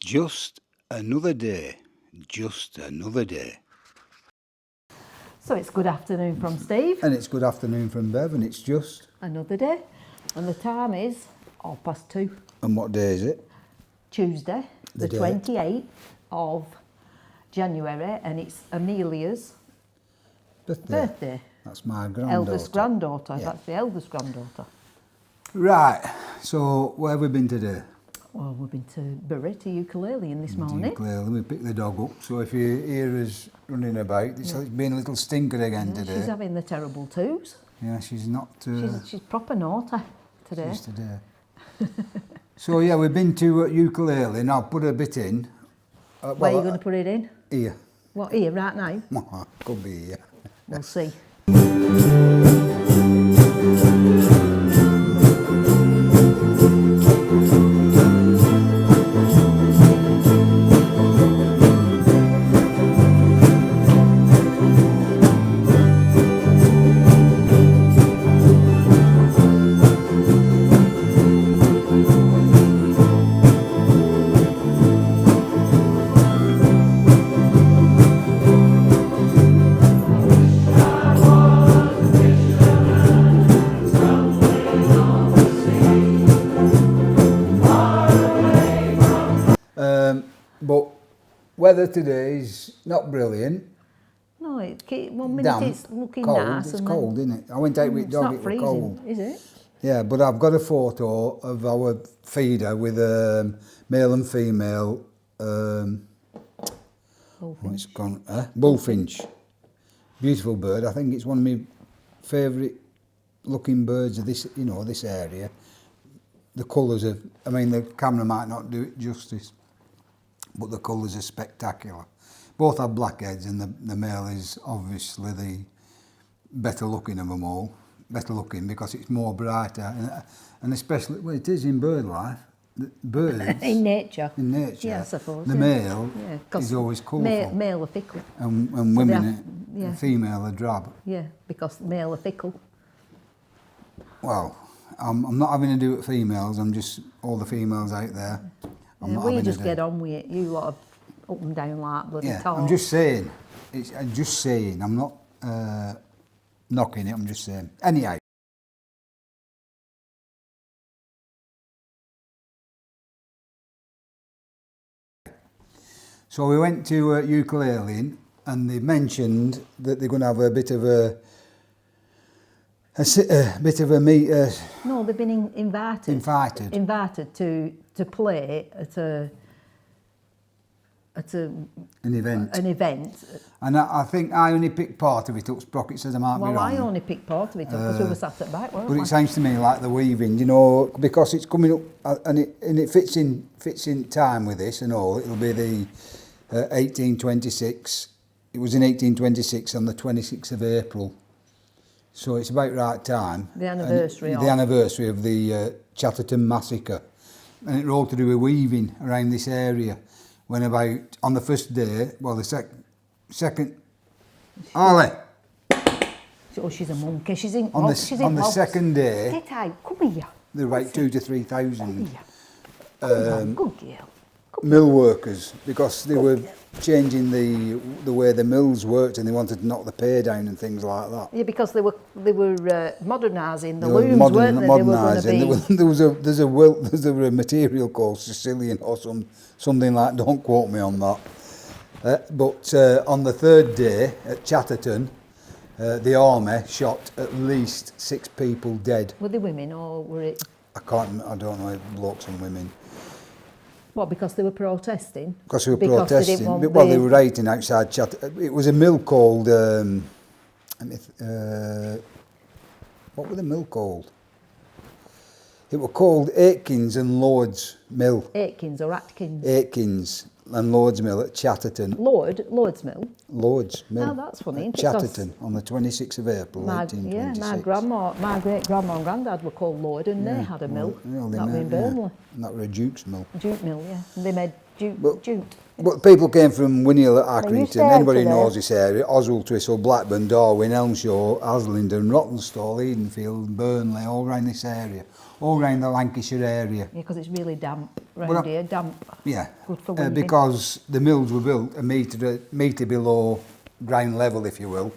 Just another day. Just another day. So it's good afternoon from Steve. And it's good afternoon from Bev, and it's just... Another day. And the time is 2:30. And what day is it? Tuesday, the The date. 28th of January, and it's Amelia's birthday. That's my granddaughter. Eldest granddaughter. Yeah. That's the eldest granddaughter. Right, so where have we been today? Well, we've been to Bury to ukulele in this morning. Clearly, we picked the dog up, so if you hear us running about, it's been a little stinker again today. She's having the terrible twos. Yeah, she's not... She's proper naughty today. She's today. So yeah, we've been to ukulele, and I'll put a bit in. Where are you going to put it in? Here. What, here, right now? Could be here. We'll see. But weather today is not brilliant. No, one minute Damp, it's looking cold. nice. It's and cold, isn't it? I went out with it's dog, not it was freezing, cold. is it? Yeah, but I've got a photo of our feeder with male and female Bullfinch. bullfinch. Beautiful bird. I think it's one of my favourite looking birds of this, this area. The colours of, the camera might not do it justice, but the colours are spectacular. Both have black heads, and the male is obviously the better looking of them all. Better looking because it's more brighter, and especially, well, it is in bird life. The birds In nature. yeah, I suppose. the male is always colourful. Male are fickle. And So women, they have- the female are drab. Yeah, because male are fickle. Well, I'm not having to do it females, I'm just all the females out there. I'm not We having just to get do. on with it. You lot are up and down like bloody Yeah, talk. I'm just saying. I'm just saying. I'm not knocking it. I'm just saying. Anyhow. So we went to ukulele, and they mentioned that they're going to have a bit of a meet. No, they've been invited. Invited to play at an event. an event. And I think I only picked part of it up. Sprocket says I might be Well, wrong. I only picked part of it up because we were sat at the back, weren't But we? it sounds to me like the weaving, because it's coming up and it fits in time with this and all. It'll be the 1826. It was in 1826 on the 26th of April. So it's about right time. The anniversary The anniversary of the Chatterton massacre, and it's all to do with weaving around this area. When about on the first day, well, the second. Ollie. Oh, she's a monkey. She's in. On the hogs. second day, Get out. Come here. there were about 2,000 to 3,000 Come on, good girl. mill workers, because they were changing the way the mills worked, and they wanted to knock the pay down and things like that. Yeah, because they were modernising the looms, weren't they? Modernising. There's a material called Sicilian or something like. Don't quote me on that. But on the third day at Chatterton, the army shot at least 6 people dead. Were they women or were it? I don't know, blokes and women. What, because they were protesting? Because they were They protesting. didn't want They were writing outside Chatterton. It was a mill called. What were the mill called? It was called Aitkins and Lord's Mill. Aitkins or Atkins? Aitkins and Lord's Mill at Chatterton. Lord's Mill? Lord's Mill. Oh, that's funny, isn't it? Chatterton on the 26th of April, 1826. My great-grandma and granddad were called Lloyd, and they had a mill. Well, that were in Burnley. And that were a Duke's Mill. Duke Mill, yeah. And they made Jute. But people came from Winhill at They used to Accrington, out anybody to there. knows this area, Oswald, Twistle, Blackburn, Darwin, Elmshaw, Haslingden, Rottenstall, Edenfield, Burnley, all round this area, all round the Lancashire area. Yeah, because it's really damp round here, damp. Yeah, Good for weaving. because the mills were built a metre below ground level, if you will,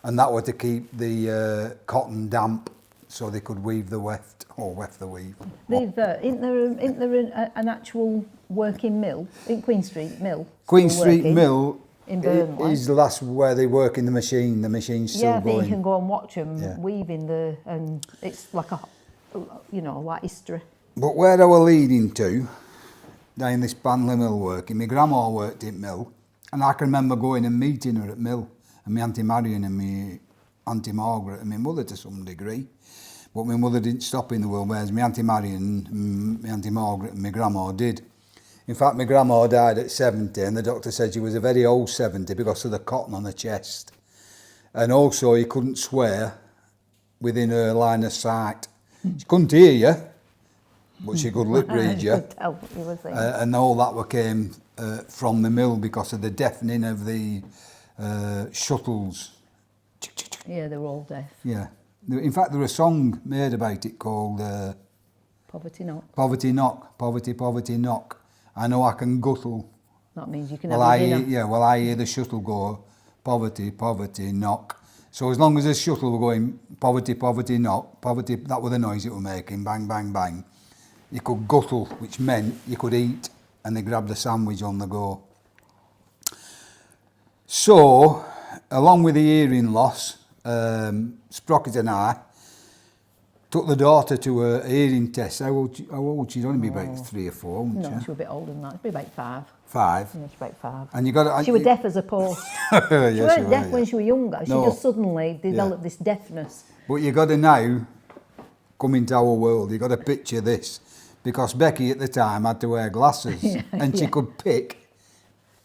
and that were to keep the cotton damp so they could weave the weft, or weft the weave. Isn't there an actual working mill in Queen Street Mill? Queen still Street working Mill in Burnley. is the last where they work in the machine. The machine's still Yeah, I think going. you can go and watch them Yeah. weaving and it's like like history. But where I were leading to, down this Banley Mill working, my grandma worked at Mill, and I can remember going and meeting her at Mill, and my Auntie Marion and my Auntie Margaret and my mother to some degree. But my mother didn't stop in the world, whereas my Auntie Marion, my Auntie Margaret and my grandma did. In fact, my grandma died at 70, and the doctor said she was a very old 70 because of the cotton on her chest. And also, you couldn't swear within her line of sight. She couldn't hear you, but she could lip read you. Could tell what you were saying. And all that came from the mill because of the deafening of the shuttles. Yeah, they were all deaf. Yeah. In fact, there was a song made about it called Poverty not. Poverty Knock, Poverty, Poverty Knock. I know I can guttle. That means you can Well, have your dinner. well, I hear the shuttle go, poverty, poverty, knock. So as long as the shuttle were going, poverty, poverty, knock, poverty, that was the noise it was making, bang, bang, bang. You could guttle, which meant you could eat, and they grabbed a sandwich on the go. So, along with the hearing loss, Sprocket and I took the daughter to a hearing test. How old she'd only be about 3 or 4, wouldn't No, she? she was a bit older than that. She'd be about 5. 5. Yeah, she's about 5. And you got to... She was deaf as a post. Yes, She weren't deaf yeah. when she was younger. She No. just suddenly developed this deafness. But you got to now come into our world. You got to picture this, because Becky at the time had to wear glasses, and she could pick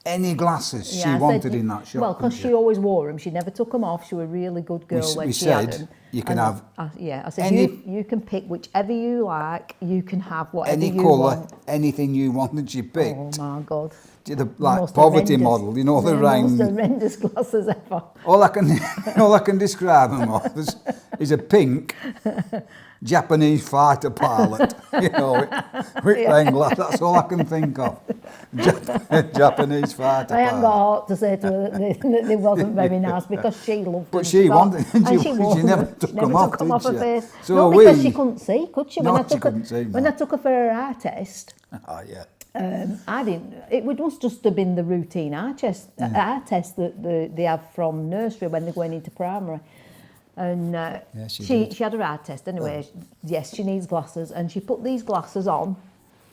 any glasses she wanted in that shop. Well, because she always wore them. She never took them off. She was a really good girl when we she had said them. you can And have I said, any- you can pick whichever you like. You can have whatever any you colour, want. anything you wanted, she picked. Oh my God. The Most poverty horrendous- model, you know, the Most round. horrendous glasses ever. All I can describe them as is a pink Japanese fighter pilot, you know, with plain glass. That's all I can think of. Japanese fighter I haven't got pilot. heart to say to her that it wasn't very nice because she loved them. But she wanted, and she wore never them. took She them never off, took them did off her she? face. So No, we- because she couldn't see, could she? No, When I she took her, couldn't see, when no. I took her for her eye test, Oh, yeah. I didn't. It must just have been the routine eye test that they have from nursery when they're going into primary. And she had her eye test anyway. Yes, she needs glasses, and she put these glasses on.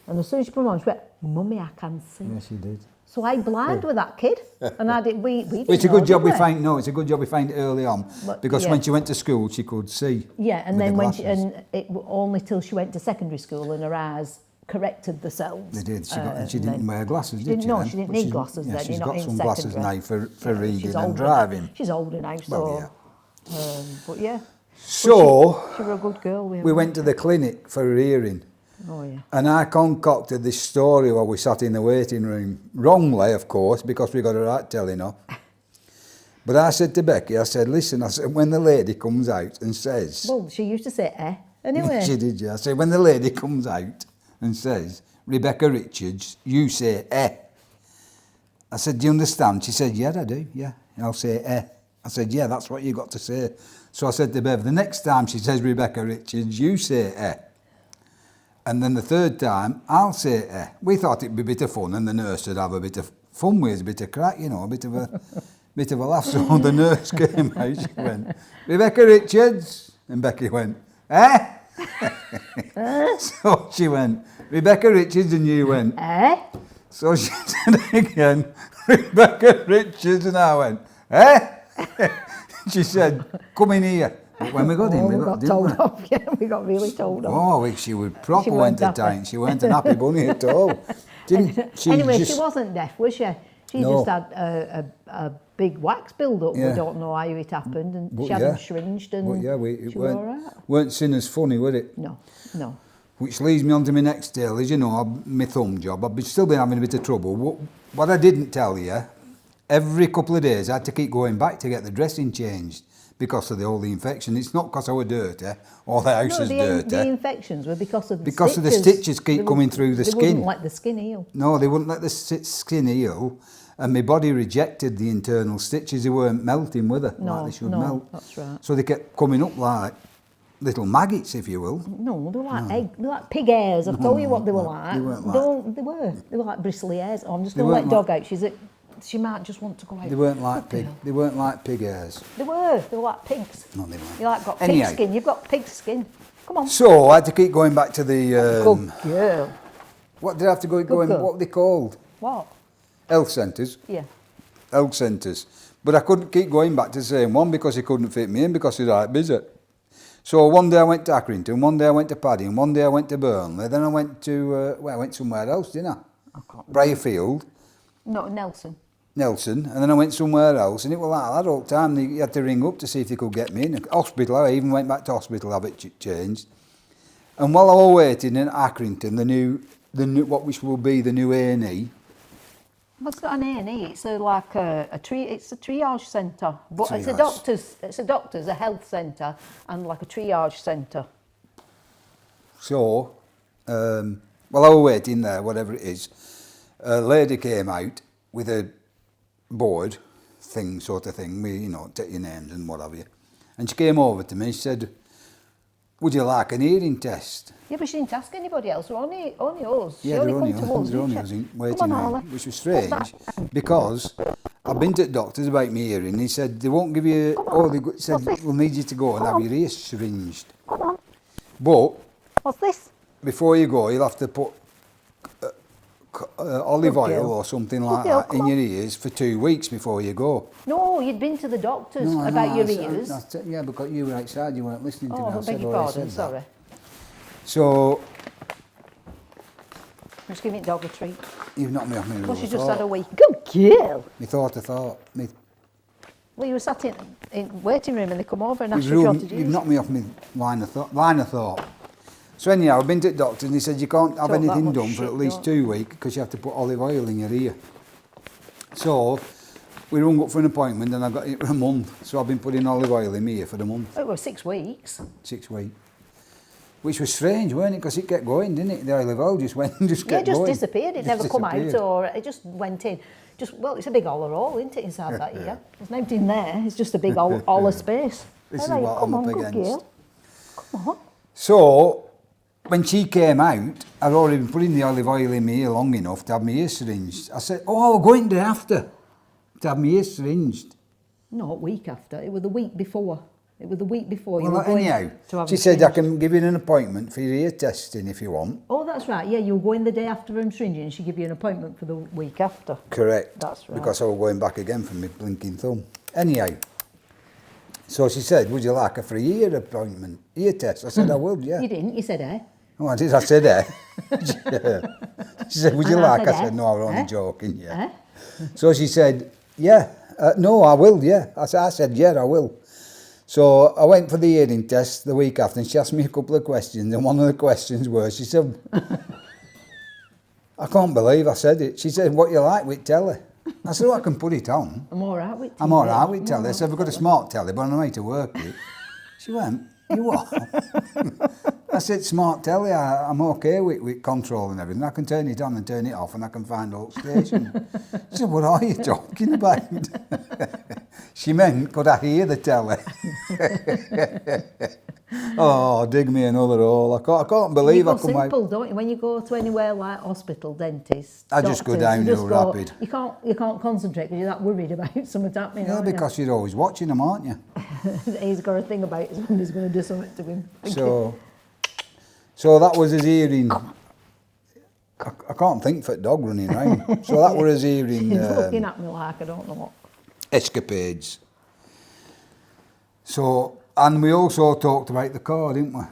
And as soon as she put them on, she went, "Mummy, I can see." Yeah, she did. So I blind with that kid, and I did. We didn't It's a know, good job did we find. No, it's a good job we find it early on, But, because yeah. when she went to school, she could see. Yeah, and with then the when she, glasses. and it only till she went to secondary school and her eyes corrected themselves. They did. And she then- didn't wear glasses, She did she? No, then? she didn't But need she's- glasses yeah, then. She's You're not got in some glasses secondary. now for Yeah, reading she's and older driving. Now. She's older now, so. Well, yeah. But yeah. So She was a good girl. we went to the clinic for her hearing. Oh yeah. And I concocted this story while we sat in the waiting room. Wrongly, of course, because we got her right telling off. But I said to Becky, I said, listen, I said, when the lady comes out and says... Well, she used to say anyway. She did, yeah. I said, when the lady comes out and says, Rebecca Richards, you say I said, do you understand? She said, yeah, I do, yeah. I'll say I said, yeah, that's what you got to say. So I said to Bev, the next time she says Rebecca Richards, you say And then the third time, I'll say We thought it'd be a bit of fun, and the nurse would have a bit of fun with us, a bit of crack, you know, a bit of a laugh. So the nurse came out, she went, Rebecca Richards, and Becky went, So she went, Rebecca Richards, and you went, So she said again, Rebecca Richards, and I went, She said, come in here. But when we got in, we got told off. Yeah, we got really told off. Oh, she was proper She weren't entertained. happy. She weren't an happy bunny at all. Didn't she? Anyway, just, she wasn't deaf, was she? She No. just had a big wax build-up. Yeah. We don't know how it happened, and But she had yeah. them shringed, and But yeah, she it was all right. weren't seen as funny, were it? No, no. Which leads me on to my next tale. As you know, my thumb job, I've still been having a bit of trouble. What I didn't tell you, every couple of days I had to keep going back to get the dressing changed because of all the infection. It's not because I were dirty or the house is dirty. The infections were because of the because stitches. of the stitches keep coming through the skin. They wouldn't let the skin heal. No, they wouldn't let the skin heal, and my body rejected the internal stitches. They weren't melting with her like they should melt. That's right. So they kept coming up like little maggots, if you will. No, they were like they were like pig hairs. I've told you what they were like. They weren't like. They were like bristly hairs. Oh, I'm just going to let Dog out. She might just want to go out. They weren't like pig. They weren't like pig hairs. They were like pigs. No, they weren't. You like got pig skin. You've got pig skin. Come on. So I had to keep going back to the. Good girl. What did I have to go in? What were they called? What? Health centres. Yeah. Health centres. But I couldn't keep going back to the same one because he couldn't fit me in because he's right busy. So one day I went to Accrington, one day I went to Paddy, and one day I went to Burnley. Then I went to I went somewhere else, didn't I? Briarfield. No, Nelson, and then I went somewhere else, and it was like that all the time. You had to ring up to see if they could get me in. Hospital, I even went back to hospital, have it changed. And while I was waiting in Accrington, the new what which will be the new A&E. What's got an A&E? It's like it's a triage centre, but Triage. it's a health centre and like a triage centre. So, while I was waiting there, whatever it is, a lady came out with a board thing, sort of thing, with, take your names and what have you. And she came over to me, she said, would you like an hearing test? Yeah, but she didn't ask anybody else, only us. Yeah, she they're only only come to us, they're only didn't she? us waiting Come on, round, Ollie. which was strange, because I've been to the doctors about my hearing, and he said, they won't give you, they said, we'll need you to go and have your ears syringed. Come on. But, What's this? before you go, you'll have to put olive oil or something like that in your ears for 2 weeks before you go. No, you'd been to the doctors about your ears. Yeah, because you were outside, you weren't listening to me. Oh, I beg your pardon, sorry. So, Just giving Dog a treat. you've knocked me off my Well, she just thought. had a week. Good girl. Me thought. Well, you were sat in waiting room and they come over and asked you if you wanted You've knocked me off my line of thought. So anyhow, I've been to the doctor and he said you can't have anything done for at least 2 weeks because you have to put olive oil in your ear. So we rung up for an appointment and I got it for a month. So I've been putting olive oil in my ear for the month. It was 6 weeks. 6 weeks. Which was strange, weren't it? Because it kept going, didn't it? The olive oil just kept going. Yeah, it just disappeared. It never come out or it just went in. Well, it's a big holler hole, isn't it, inside that ear? There's nothing in there. It's just a big holler space. This is what I'm up against. Girl. Come on. So, when she came out, I'd already been putting the olive oil in my ear long enough to have my ear syringed. I said, I'll go in there after to have my ear syringed. No, a week after. It was the week before. It was the week before you Well, were going anyhow, to have she said, I can give you an appointment for your ear testing if you want. Oh, that's right. Yeah, you were going the day after I'm syringing and she give you an appointment for the week after. Correct. That's right. Because I was going back again for my blinking thumb. Anyhow, so she said, would you like a free ear appointment, ear test? I said, I would, yeah. You didn't, you said eh? Oh, I did, I said She said, would you And I like? said, I said, no, I was only eh? joking, yeah. Eh? So she said, yeah, no, I will, yeah. I said, yeah, I will. So I went for the hearing test the week after and she asked me a couple of questions and one of the questions was, she said, I can't believe I said it. She said, what you like with telly? I said, I can put it on. I'm all right with TV. I'm all right with telly. I said, I've got a smart telly, but I know how to work it. She went, you what? I said, smart telly, I'm okay with control and everything. I can turn it on and turn it off and I can find all stations. She said, what are you talking about? She meant, could I hear the telly? Oh, dig me another hole. I can't believe I come simple, out. don't you? When you go to anywhere like hospital, dentist, I just go downhill rapid. You can't concentrate because you're that worried about something happening. Yeah, because you're always watching them, aren't you? He's got a thing about somebody's going to do something to him. So that was his hearing. I can't think for a dog running around. So that was his hearing. He's looking at me like I don't know what. Escapades. So, and we also talked about the car, didn't we?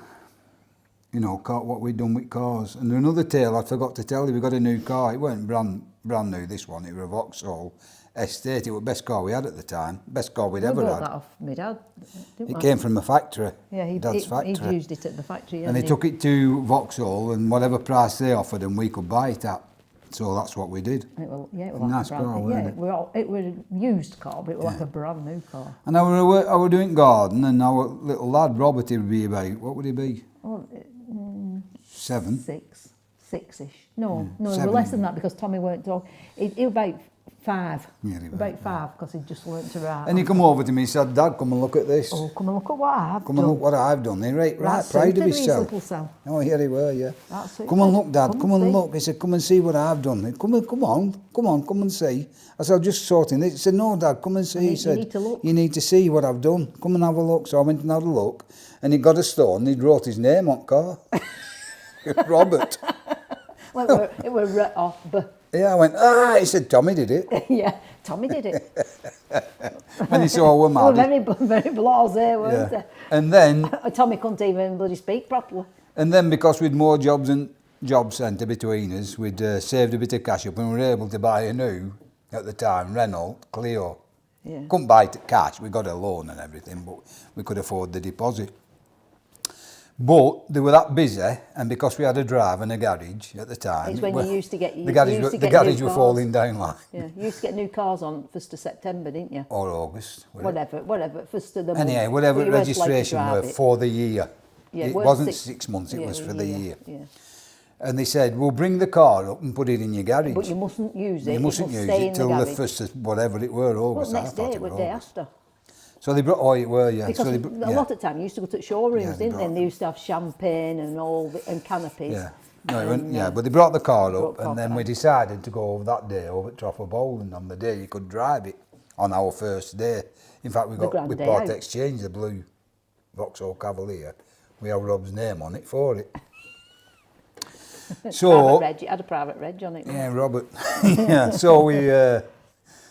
You know, what we'd done with cars. And another tale I forgot to tell you, we got a new car. It weren't brand new, this one. It was a Vauxhall estate. It was the best car we had at the time. Best car we'd We ever bought had. that off my dad, didn't It we? came from a factory, Yeah, Dad's factory. he'd used it at the factory. Yeah, And they took it to Vauxhall, and whatever price they offered them, we could buy it at. So that's what we did. It was like Nice a brand, car, yeah, wasn't it was a used car, but it was like a brand new car. And I were doing garden, and our little lad, Robert, he would be about, what would he be? Oh, 7. Six-ish. No, it was 7. less than that because Tommy weren't talking. He was about 5. Yeah, he was, about 5 because he'd just learnt to write. And he come over to me and said, Dad, come and look at this. Oh, come and look at what I've Come done. and look what I've done. He's right proud suited of his himself. little self. Oh, here he were, yeah. That's it. Come and look, Dad, come and see. look. He said, come and see what I've done. Come on and see. I said, I'm just sorting this. He said, no, Dad, come and see. He said, need to look. you need to see what I've done. Come and have a look. So I went and had a look, and he got a stone, and he'd wrote his name on the car. Robert. Well, it were right off, but Yeah, I went, he said, Tommy did it. yeah, Tommy did it. When he saw we're They were mad. very blasé, weren't Yeah. they? And then Tommy couldn't even bloody speak properly. because we'd more jobs and job centre between us, we'd saved a bit of cash up and we were able to buy a new, at the time, Renault Clio. Yeah. Couldn't buy it cash, we got a loan and everything, but we could afford the deposit. But they were that busy, and because we had a drive and a garage at the time, It's when you used to get the garage were falling down like, Yeah, you used to get new cars on 1st of September, didn't you? or August. Whatever, 1st of the month. Anyhow, whatever But you weren't allowed to registration drive were it. for the year. Yeah, It weren't wasn't 6 months, it yeah, was a for the year. Yeah. And they said, we'll bring the car up and put it in your garage. But you mustn't use it. You mustn't must use stay it in till the the garage. first of whatever it were, Well, August. next I thought day, it were the day August. after. So they brought, it were, yeah. Because So a they, lot of time you used to go to showrooms, Yeah, they didn't they? And brought- they used to have champagne and and canopies. Yeah. No, it went, And, yeah, but they brought the car brought up, the car and then back. we decided to go over that day over at Trafford Bowling on the day you could drive it on our first day. In fact, we grand day part out. exchanged the blue Vauxhall Cavalier. We had Rob's name on it for it. Private So reg, it had a private reg on it. yeah, Robert. Yeah. So we,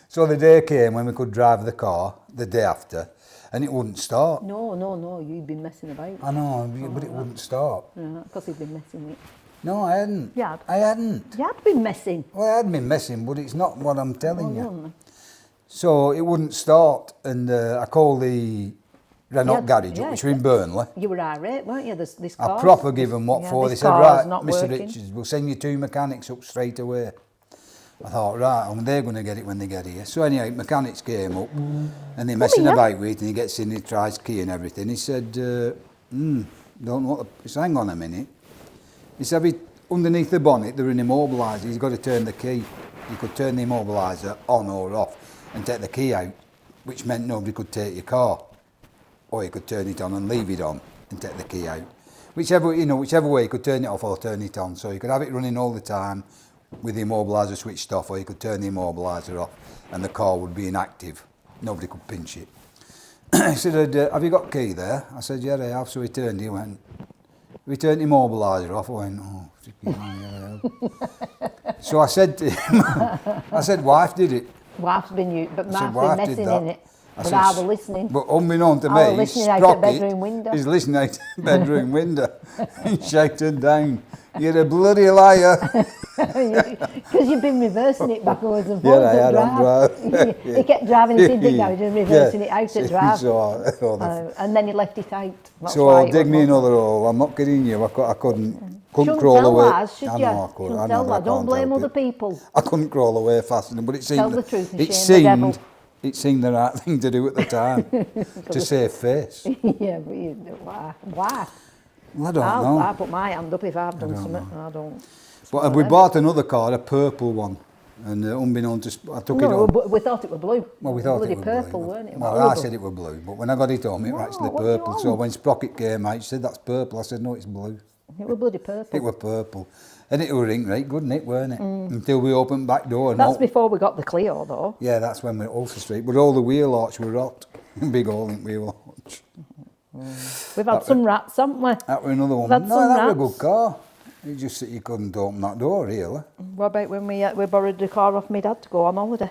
so the day came when we could drive the car the day after, and it wouldn't start. No, you'd been messing about. I know, but it wouldn't start. Because he'd been messing with it. No, I hadn't. You had? I hadn't. You had been messing. Well, I had been messing, but it's not what I'm telling you. No. So it wouldn't start, and I called the Renault Yeah, garage yeah, up, which were in Burnley. You were irate, weren't you? This I car's- proper give them what yeah, for. They this said, car's right, not Mr. working. Richards, we'll send you 2 mechanics up straight away. I thought, right, and they're going to get it when they get here. So anyway, mechanics came up, and they're messing here. about with it, and he gets in, he tries key and everything. He said, don't know what, he said, hang on a minute. He said, underneath the bonnet, they're an immobiliser. He's got to turn the key. You could turn the immobiliser on or off and take the key out, which meant nobody could take your car. Or you could turn it on and leave it on and take the key out. Whichever way, you could turn it off or turn it on. So you could have it running all the time with the immobiliser switched off, or you could turn the immobiliser off and the car would be inactive. Nobody could pinch it. He said, have you got a key there? I said, yeah, I have. So he turned it, he went, we turned the immobiliser off. I went, oh, flipping hell, yeah. So I said to him, I said, wife did it. Wife's been you, but I said, Mark's wife been did messing that. in it. I But said, I was listening. But unbeknown to I was me, listening out the Sprocket bedroom window. is listening out the bedroom window and shouting down, you're a bloody liar. Because you've been reversing it backwards and Yeah, forwards I had on drive. He kept driving it in the garage and reversing it out at drive. So, And then he left it out. That's so why it dig me was- another hole. I'm not kidding you. I couldn't Shouldn't crawl tell away. lies, should I you? know I couldn't. Shouldn't I tell know, but I lies. Don't can't blame help other it. people. I couldn't crawl away fast enough, but it seemed Tell the truth and it shame the devil. seemed the right thing to do at the time to save face. Yeah, but why? Why? Well, I don't know. I put my hand up if I've done something. I don't. But we bought another car, a purple one, and unbeknown to I took it No, home. but we thought it was blue. Well, we thought Bloody it was purple, blue. weren't it? Well, Blue. I said it was blue, but when I got it home, it was actually what do you purple. So want? when Sprocket came out, she said, that's purple. I said, no, it's blue. It was bloody purple. It was purple. And it was ring right good, weren't it? Until we opened back door. And That's all, before we got the Clio, though. yeah, that's when we were at Ulster Street. But all the wheel arch were rot. Big hole in wheel arch. We've had some rats, haven't we? That was another one. We've had No, some that was a rats. good car. It's just that you couldn't open that door, really. What about when we borrowed the car off my dad to go on holiday?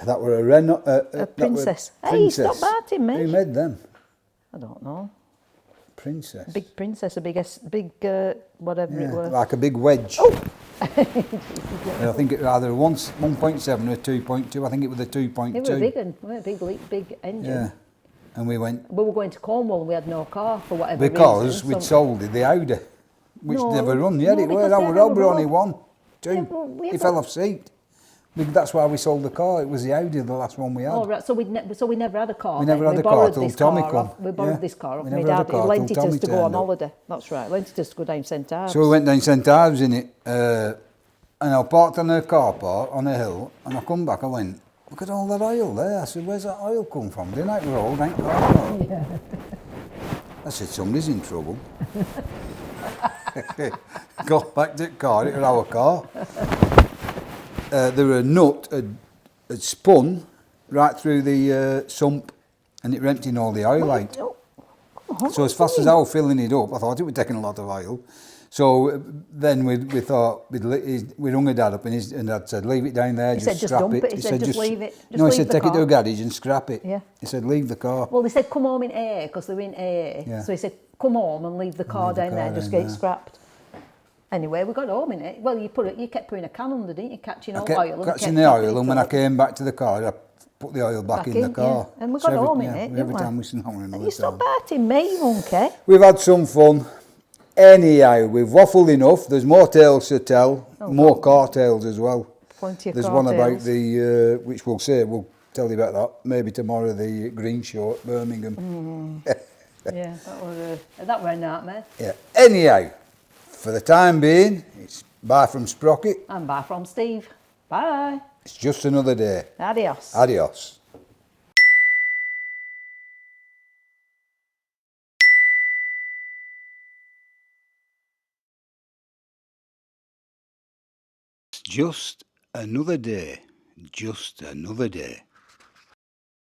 That were a Renault... A Princess. Hey, stop biting me. Who made them? I don't know. Princess. Big Princess, a big whatever it Yeah, was. like a big wedge. I think it was either a 1.7 or a 2.2. I think it was a 2.2. It was a big one, weren't it? Big engine. Yeah. And we went... We were going to Cornwall and we had no car for whatever reason. Because we'd sold it, the Audi, which never run yet. No, It was because they had our a only one. Yeah, Two. but we He had fell a- off seat. That's why we sold the car. It was the Audi, the last one we had. Oh, right. So we never had a car. We then. never had a car borrowed till this Tommy car come. off- We borrowed Yeah. this car off We my never had a dad. He car till lent it us Tommy to go on turned up. holiday. That's right. Lent it us to go down St Ives. So we went down St Ives in it, and I parked on a car park on a hill, and I come back, I went, look at all that oil there. I said, where's that oil come from? Didn't it roll, ain't car park? Yeah. I said, somebody's in trouble. Got back to the car, it was our car. There were a nut had spun right through the sump, and it were emptying all the oil out. Oh, come on, So as fast as I was filling it up, I thought it was taking a lot of oil. So then we thought, we rung a dad up, and Dad said, leave it down there, He just said, just scrap dump it. it. He said, just leave it. Just No, he leave said, the take it to car. a garage and scrap it. Yeah. He said, leave the car. Well, they said come home in AA because they were in AA. Yeah. So he said come home and leave the car leave the down there, car just down get it there. scrapped. Anyway, we got home in it. Well, you kept putting a can under, didn't you? Catching I all kept oil. And catching kept the topping oil, it and when I up. came back to the car, I put the oil back in the car. Yeah. And we So got home in yeah, it, every didn't we? time we snore another And you stopped time. biting me, monkey. We've had some fun. Anyhow, we've waffled enough. There's more tales to tell, more car tales as well. Plenty of There's car one about tales. the, which we'll tell you about that maybe tomorrow, the green show at Birmingham. Yeah, that were a nightmare. Yeah. Anyhow, for the time being, it's bye from Sprocket. And bye from Steve. Bye. It's just another day. Adios. Adios. It's just another day. Just another day.